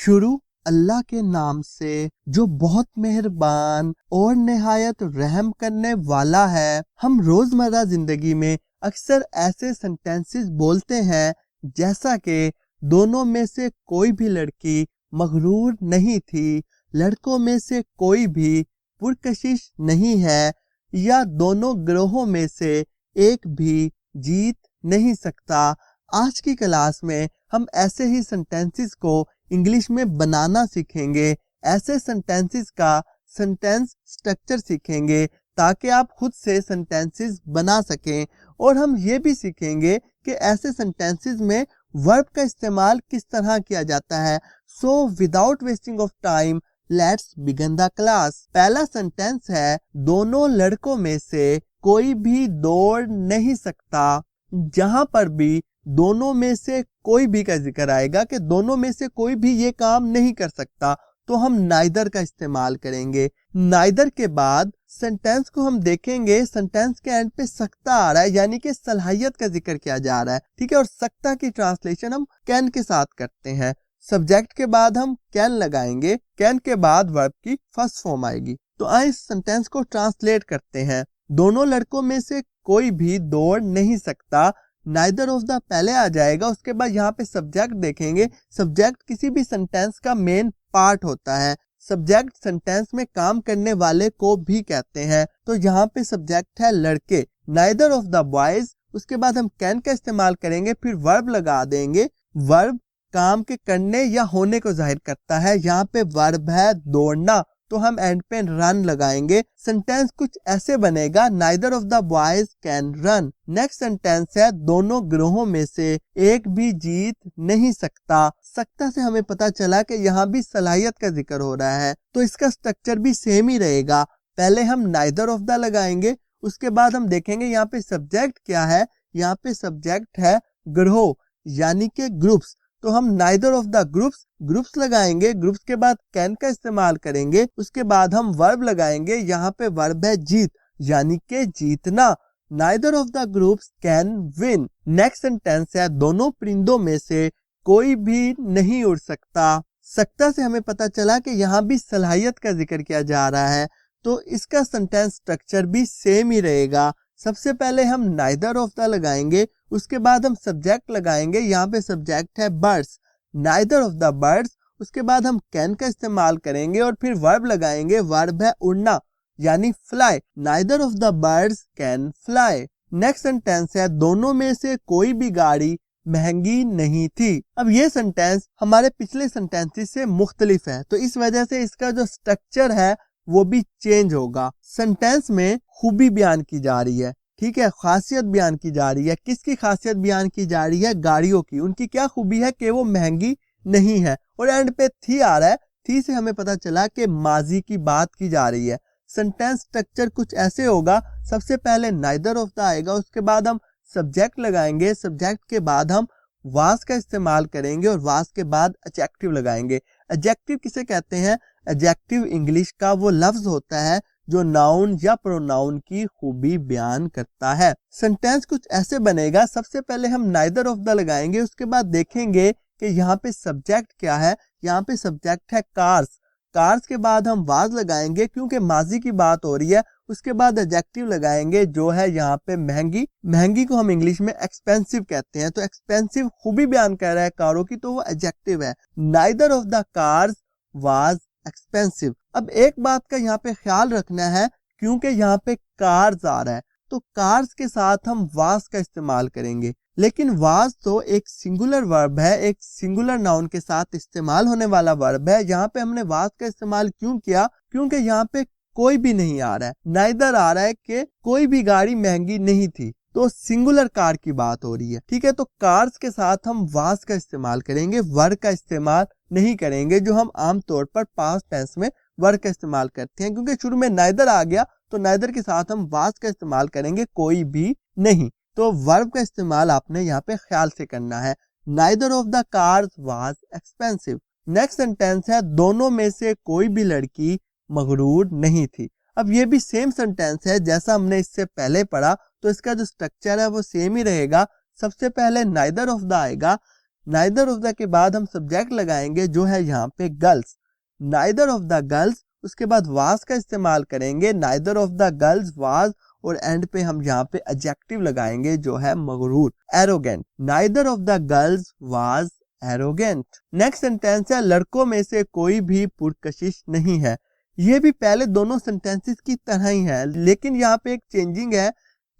शुरू अल्लाह के नाम से जो बहुत मेहरबान और निहायत रहम करने वाला है। हम रोजमर्रा जिंदगी में अक्सर ऐसे सेंटेंसेस बोलते हैं जैसा कि दोनों में से कोई भी लड़की मगरूर नहीं थी, लड़कों में से कोई भी पुरकशिश नहीं है, या दोनों ग्रोहों में से एक भी जीत नहीं सकता। आज की क्लास में हम ऐसे ही सेंटेंसेस को इंग्लिश में बनाना सीखेंगे। ऐसे सेंटेंसेस का सेंटेंस स्ट्रक्चर सीखेंगे ताकि आप खुद से सेंटेंसेस बना सकें, और हम ये भी सीखेंगे कि ऐसे सेंटेंसेस में वर्ब का इस्तेमाल किस तरह किया जाता है। So without wasting of time let's begin the class. पहला सेंटेंस है, दोनों लड़कों में से कोई भी दौड़ नहीं सकता। जहां पर भी दोनों में से कोई भी का जिक्र आएगा कि दोनों में से कोई भी ये काम नहीं कर सकता, तो हम नाइदर का इस्तेमाल करेंगे। नाइदर के बाद सेंटेंस को हम देखेंगे, सेंटेंस के एंड पे सकता आ रहा है, यानी कि सलाहियत का जिक्र किया जा रहा है, ठीक है। और सकता की ट्रांसलेशन हम कैन के साथ करते हैं। सब्जेक्ट के बाद हम कैन लगाएंगे, कैन के बाद वर्ब की फर्स्ट फॉर्म आएगी। तो आइए इस सेंटेंस को ट्रांसलेट करते हैं। दोनों लड़कों में से कोई भी दौड़ नहीं सकता, नाइदर ऑफ द पहले आ जाएगा। उसके बाद यहाँ पे सब्जेक्ट देखेंगे। सब्जेक्ट किसी भी सेंटेंस का मेन पार्ट होता है। सब्जेक्ट सेंटेंस में काम करने वाले को भी कहते हैं, तो यहाँ पे सब्जेक्ट है लड़के, नाइदर ऑफ द बॉयज। उसके बाद हम कैन का इस्तेमाल करेंगे, फिर वर्ब लगा देंगे। वर्ब काम के करने या होने को जाहिर करता है। यहाँ पे वर्ब है दौड़ना, तो हम एंड पे रन लगाएंगे। सेंटेंस कुछ ऐसे बनेगा, neither of the boys can run. Next sentence है, दोनों ग्रोहों में से एक भी जीत नहीं सकता। सकता से हमें पता चला कि यहाँ भी सलाहियत का जिक्र हो रहा है, तो इसका स्ट्रक्चर भी सेम ही रहेगा। पहले हम नाइदर ऑफ द लगाएंगे, उसके बाद हम देखेंगे यहाँ पे सब्जेक्ट क्या है। यहाँ पे सब्जेक्ट है ग्रोह, यानी के ग्रुप्स, तो हम नाइदर ऑफ द ग्रुप्स लगाएंगे। ग्रुप्स के बाद कैन का इस्तेमाल करेंगे। उसके बाद हम वर्ब लगाएंगे। यहाँ पे वर्ब है जीत, यानी के जीतना। Neither of the groups can win. Next sentence है, दोनों परिंदों में से कोई भी नहीं उड़ सकता। सकता से हमें पता चला कि यहाँ भी सलाहियत का जिक्र किया जा रहा है, तो इसका सेंटेंस स्ट्रक्चर भी सेम ही रहेगा। सबसे पहले हम नाइदर ऑफ द लगाएंगे, उसके बाद हम सब्जेक्ट लगाएंगे। यहाँ पे सब्जेक्ट है birds, neither of the birds. उसके बाद हम कैन का इस्तेमाल करेंगे और फिर वर्ब लगाएंगे। वर्ब है उड़ना, यानी fly, neither of the birds can fly. Next sentence है, दोनों में से कोई भी गाड़ी महंगी नहीं थी। अब ये सेंटेंस हमारे पिछले सेंटेंसेस से मुख्तलिफ है, तो इस वजह से इसका जो स्ट्रक्चर है वो भी चेंज होगा। सेंटेंस में खूबी बयान की जा रही है, ठीक है, खासियत बयान की जा रही है। किसकी खासियत बयान की जा रही है? गाड़ियों की। उनकी क्या खूबी है कि वो महंगी नहीं है। और एंड पे थी आ रहा है, थी से हमें पता चला कि माजी की बात की जा रही है। सेंटेंस स्ट्रक्चर कुछ ऐसे होगा, सबसे पहले नाइदर ऑफ द आएगा, उसके बाद हम सब्जेक्ट लगाएंगे। सब्जेक्ट के बाद हम वाज का इस्तेमाल करेंगे और वाज के बाद एडजेक्टिव लगाएंगे। एडजेक्टिव किसे कहते हैं? एडजेक्टिव इंग्लिश का वो लफ्ज होता है जो नाउन या प्रोनाउन की खूबी बयान करता है। सेंटेंस कुछ ऐसे बनेगा, सबसे पहले हम नाइदर ऑफ द लगाएंगे, उसके बाद देखेंगे कि यहाँ पे सब्जेक्ट क्या है। यहाँ पे सब्जेक्ट है कार्स, कार्स के बाद हम वाज लगाएंगे क्योंकि माजी की बात हो रही है। उसके बाद एडजेक्टिव लगाएंगे जो है यहाँ पे महंगी। महंगी को हम इंग्लिश में एक्सपेंसिव कहते हैं, तो एक्सपेंसिव खूबी बयान कर रहा है कारों की, तो वो एडजेक्टिव है। Neither of the cars was expensive. अब एक बात का यहाँ पे ख्याल रखना है, क्योंकि यहाँ पे कार्स आ रहा है, तो कार्स के साथ हम वाज का इस्तेमाल करेंगे। लेकिन वाज तो एक सिंगुलर वर्ब है, एक सिंगुलर नाउन के साथ इस्तेमाल होने वाला वर्ब है। यहाँ पे हमने वाज का इस्तेमाल क्यों किया? क्योंकि यहाँ पे कोई भी नहीं आ रहा है, नाइदर आ रहा है कि कोई भी गाड़ी महंगी नहीं थी, तो सिंगुलर कार की बात हो रही है, ठीक है। तो कार्स के साथ हम वाज का इस्तेमाल करेंगे, वर का इस्तेमाल नहीं करेंगे, जो हम आमतौर पर पास्ट टेंस में वर का इस्तेमाल करते हैं। क्योंकि शुरू में नाइदर आ गया, तो नाइदर के साथ हम वाज का इस्तेमाल करेंगे, कोई भी नहीं। तो वर्ब का इस्तेमाल आपने यहाँ पे ख्याल से करना है। Neither of the cars was expensive. Next sentence है, दोनों में से कोई भी लड़की मगरूर नहीं थी। अब ये भी सेम सेंटेंस है जैसा हमने इससे पहले पढ़ा, तो इसका जो स्ट्रक्चर है वो सेम ही रहेगा। सबसे पहले नाइदर ऑफ द आएगा, नाइदर ऑफ द के बाद हम सब्जेक्ट लगाएंगे जो है यहाँ पे girls, neither of the girls. उसके बाद वाज का इस्तेमाल करेंगे, neither of the girls was, और एंड पे हम यहाँ पे एडजेक्टिव लगाएंगे जो है मगरूर, arrogant. Neither of the girls was arrogant. Next sentence है लड़कों में से कोई भी पुरकशिश नहीं है। ये भी पहले दोनों सेंटेंसेस की तरह ही है, लेकिन यहाँ पे एक चेंजिंग है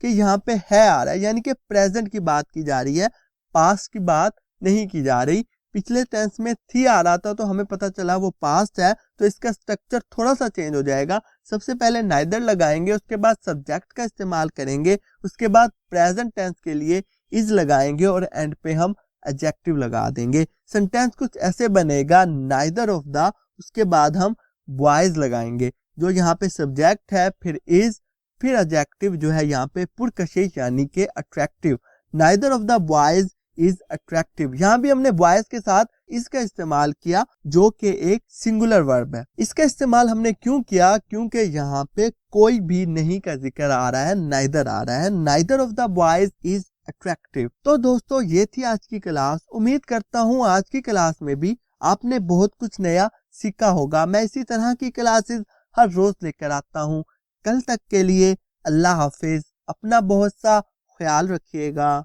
कि यहाँ पे है आ रहा है, यानी कि प्रेजेंट की बात की जा रही है, पास्ट की बात नहीं की जा रही। पिछले टेंस में थी आ रहा था तो हमें पता चला वो पास्ट है, तो इसका स्ट्रक्चर थोड़ा सा चेंज हो जाएगा। सबसे पहले नाइदर लगाएंगे, उसके बाद सब्जेक्ट का इस्तेमाल करेंगे, उसके बाद प्रेजेंट टेंस के लिए इज लगाएंगे और एंड पे हम एडजेक्टिव लगा देंगे। सेंटेंस कुछ ऐसे बनेगा, नाइदर ऑफ द, उसके बाद हम बॉयज लगाएंगे, जो यहाँ पे सब्जेक्ट है, फिर इज, फिर एडजेक्टिव जो है यहाँ पे पुरकशिश यानी कि attractive. Neither of the boys is attractive. यहाँ भी हमने बॉयज के साथ इसका इस्तेमाल किया जो कि एक सिंगुलर वर्ब है। इसका इस्तेमाल हमने क्यों किया? क्योंकि यहाँ पे कोई भी नहीं का जिक्र आ रहा है, नाइदर आ रहा है। Neither of the boys is attractive. तो दोस्तों ये थी आज की क्लास। उम्मीद करता हूँ आज की क्लास में भी आपने बहुत कुछ नया सीखा होगा। मैं इसी तरह की क्लासेस हर रोज लेकर आता हूँ। कल तक के लिए अल्लाह हाफिज, अपना बहुत सा ख्याल रखिएगा।